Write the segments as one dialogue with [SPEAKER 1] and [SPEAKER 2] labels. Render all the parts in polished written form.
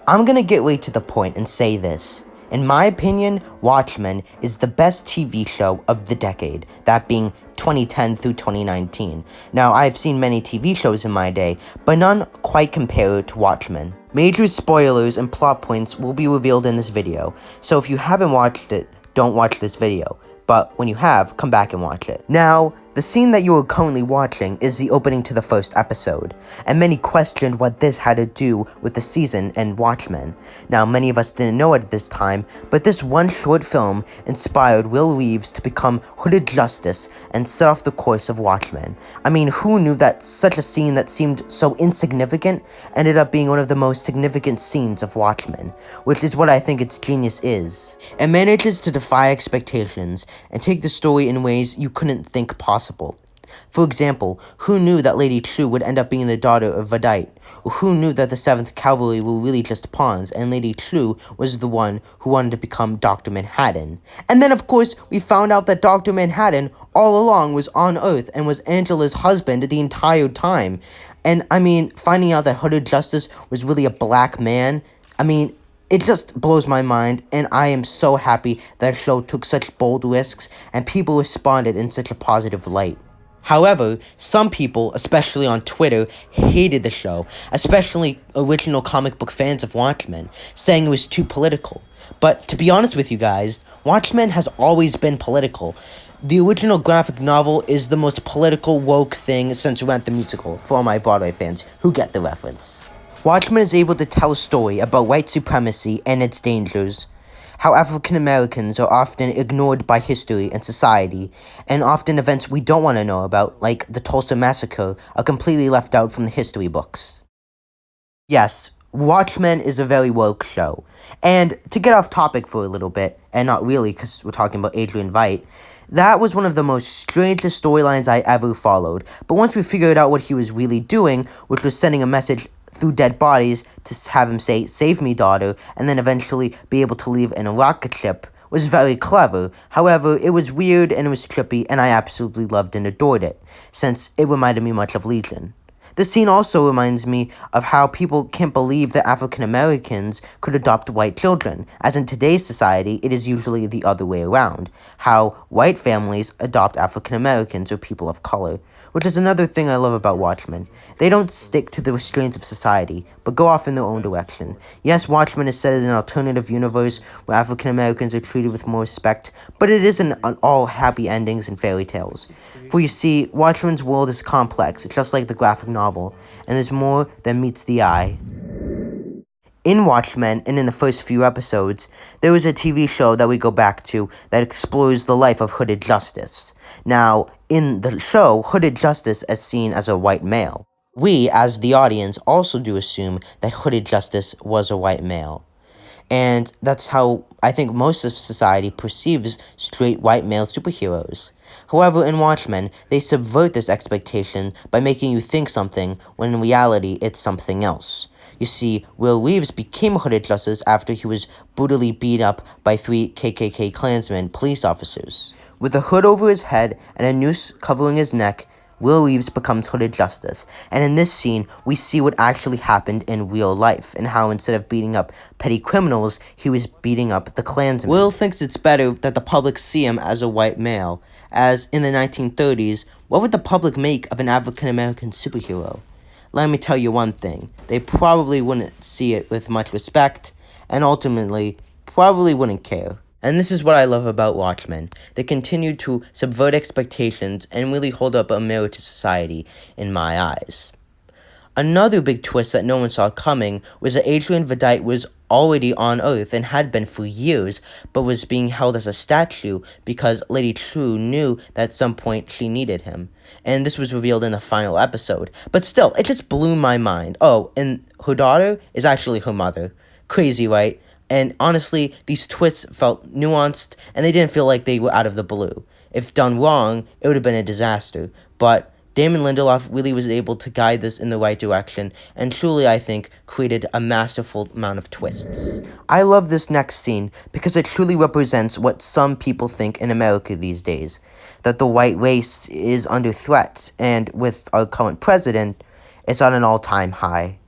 [SPEAKER 1] I'm gonna get right to the point and say this. In my opinion, Watchmen is the best TV show of the decade, that being 2010 through 2019. Now, I've seen many TV shows in my day, but none quite compare to Watchmen. Major spoilers and plot points will be revealed in this video, so if you haven't watched it, don't watch this video. But when you have, come back and watch it. Now, the scene that you are currently watching is the opening to the first episode, and many questioned what this had to do with the season and Watchmen. Now, many of us didn't know at this time, but this one short film inspired Will Reeves to become Hooded Justice and set off the course of Watchmen. I mean, who knew that such a scene that seemed so insignificant ended up being one of the most significant scenes of Watchmen, which is what I think its genius is. It manages to defy expectations and take the story in ways you couldn't think possible. For example, who knew that Lady True would end up being the daughter of Vadite? Or who knew that the 7th Cavalry were really just pawns, and Lady True was the one who wanted to become Dr. Manhattan? And then, of course, we found out that Dr. Manhattan all along was on Earth and was Angela's husband the entire time. And, I mean, finding out that Hooded Justice was really a black man, I mean, it just blows my mind, and I am so happy that the show took such bold risks and people responded in such a positive light. However, some people, especially on Twitter, hated the show, especially original comic book fans of Watchmen, saying it was too political. But to be honest with you guys, Watchmen has always been political. The original graphic novel is the most political woke thing since Rent the Musical, for all my Broadway fans who get the reference. Watchmen is able to tell a story about white supremacy and its dangers, how African Americans are often ignored by history and society, and often events we don't want to know about, like the Tulsa Massacre, are completely left out from the history books. Yes, Watchmen is a very woke show. And to get off topic for a little bit, and not really because we're talking about Adrian Veidt, that was one of the most strangest storylines I ever followed. But once we figured out what he was really doing, which was sending a message through dead bodies to have him say, "Save me, daughter," and then eventually be able to leave in a rocket ship, was very clever. However, it was weird and it was trippy, and I absolutely loved and adored it, since it reminded me much of Legion. This scene also reminds me of how people can't believe that African Americans could adopt white children, as in today's society, it is usually the other way around, how white families adopt African Americans or people of color, which is another thing I love about Watchmen. They don't stick to the restraints of society, but go off in their own direction. Yes, Watchmen is set in an alternative universe where African Americans are treated with more respect, but it isn't all happy endings and fairy tales. For you see, Watchmen's world is complex, just like the graphic novel, and there's more than meets the eye. In Watchmen, and in the first few episodes, there is a TV show that we go back to that explores the life of Hooded Justice. Now, in the show, Hooded Justice is seen as a white male. We, as the audience, also do assume that Hooded Justice was a white male. And that's how I think most of society perceives straight white male superheroes. However, in Watchmen, they subvert this expectation by making you think something, when in reality, it's something else. You see, Will Reeves became Hooded Justice after he was brutally beat up by 3 KKK Klansmen police officers. With a hood over his head and a noose covering his neck, Will Reeves becomes Hooded Justice, and in this scene, we see what actually happened in real life, and how instead of beating up petty criminals, he was beating up the Klansmen. Will thinks it's better that the public see him as a white male, as in the 1930s, what would the public make of an African-American superhero? Let me tell you one thing, they probably wouldn't see it with much respect, and ultimately, probably wouldn't care. And this is what I love about Watchmen. They continue to subvert expectations and really hold up a mirror to society, in my eyes. Another big twist that no one saw coming was that Adrian Veidt was already on Earth and had been for years, but was being held as a statue because Lady True knew that at some point she needed him. And this was revealed in the final episode. But still, it just blew my mind. Oh, and her daughter is actually her mother. Crazy, right? And honestly, these twists felt nuanced, and they didn't feel like they were out of the blue. If done wrong, it would have been a disaster. But Damon Lindelof really was able to guide this in the right direction, and truly, I think, created a masterful amount of twists. I love this next scene, because it truly represents what some people think in America these days, that the white race is under threat, and with our current president, it's on an all-time high.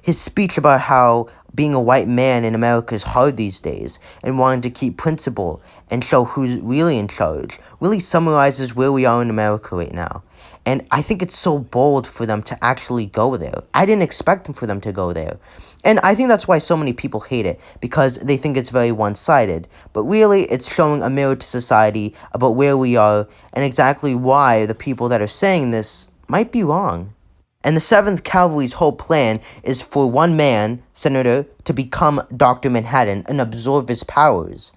[SPEAKER 1] His speech about how being a white man in America is hard these days, and wanting to keep principle and show who's really in charge really summarizes where we are in America right now. And I think it's so bold for them to actually go there. I didn't expect them for them to go there. And I think that's why so many people hate it, because they think it's very one-sided. But really, it's showing a mirror to society about where we are and exactly why the people that are saying this might be wrong. And the 7th Cavalry's whole plan is for one man, Senator, to become Dr. Manhattan and absorb his powers.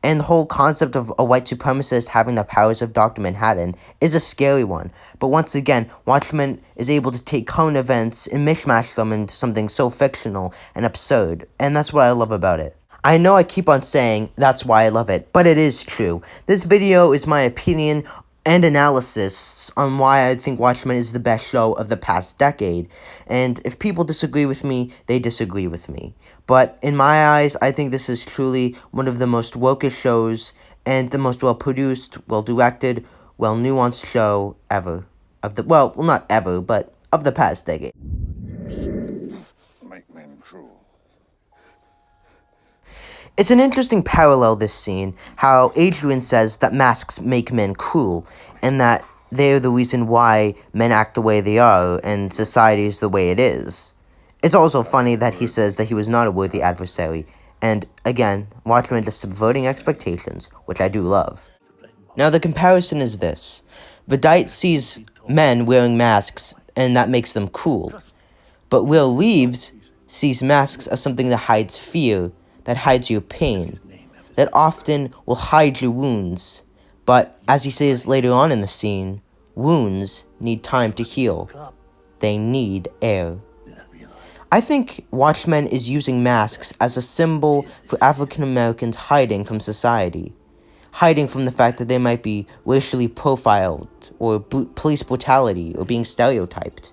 [SPEAKER 1] And the whole concept of a white supremacist having the powers of Dr. Manhattan is a scary one. But once again, Watchmen is able to take current events and mishmash them into something so fictional and absurd. And that's what I love about it. I know I keep on saying that's why I love it, but it is true. This video is my opinion and analysis on why I think Watchmen is the best show of the past decade. And if people disagree with me, they disagree with me. But in my eyes, I think this is truly one of the most woke shows and the most well-produced, well-directed, well-nuanced show ever. Well, not ever, but of the past decade.
[SPEAKER 2] Make men cruel.
[SPEAKER 1] It's an interesting parallel, this scene, how Adrian says that masks make men cruel, and that they're the reason why men act the way they are, and society is the way it is. It's also funny that he says that he was not a worthy adversary, and again, Watchmen is subverting expectations, which I do love. Now the comparison is this. Vedite sees men wearing masks, and that makes them cruel. But Will Reeves sees masks as something that hides fear, that hides your pain, that often will hide your wounds. But, as he says later on in the scene, wounds need time to heal. They need air. I think Watchmen is using masks as a symbol for African Americans hiding from society, hiding from the fact that they might be racially profiled, or police brutality, or being stereotyped.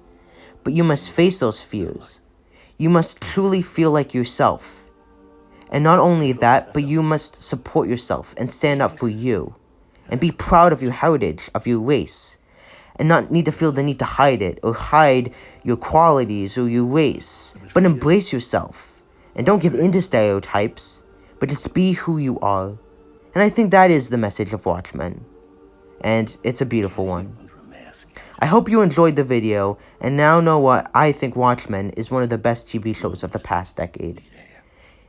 [SPEAKER 1] But you must face those fears. You must truly feel like yourself. And not only that, but you must support yourself and stand up for you. And be proud of your heritage, of your race. And not need to feel the need to hide it, or hide your qualities or your race. But embrace yourself. And don't give in to stereotypes, but just be who you are. And I think that is the message of Watchmen. And it's a beautiful one. I hope you enjoyed the video, and now know what I think Watchmen is one of the best TV shows of the past decade.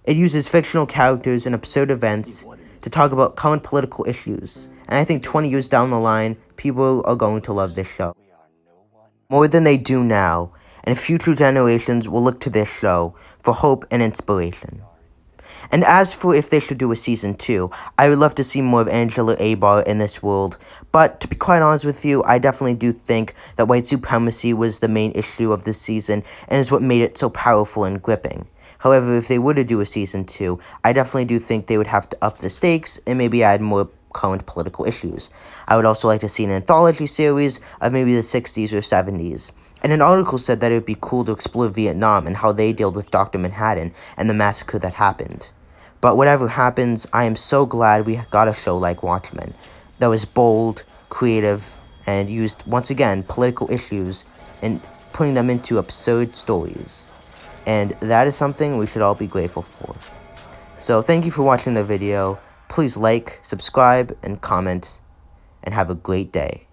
[SPEAKER 1] It uses fictional characters and absurd events to talk about current political issues, and I think 20 years down the line, people are going to love this show more than they do now, and future generations will look to this show for hope and inspiration. And as for if they should do a season 2, I would love to see more of Angela Abar in this world, but to be quite honest with you, I definitely do think that white supremacy was the main issue of this season, and is what made it so powerful and gripping. However, if they were to do a season 2, I definitely do think they would have to up the stakes and maybe add more current political issues. I would also like to see an anthology series of maybe the 60s or 70s. And an article said that it would be cool to explore Vietnam and how they dealt with Dr. Manhattan and the massacre that happened. But whatever happens, I am so glad we got a show like Watchmen that was bold, creative, and used, once again, political issues and putting them into absurd stories. And that is something we should all be grateful for. So thank you for watching the video. Please like, subscribe, and comment, and have a great day.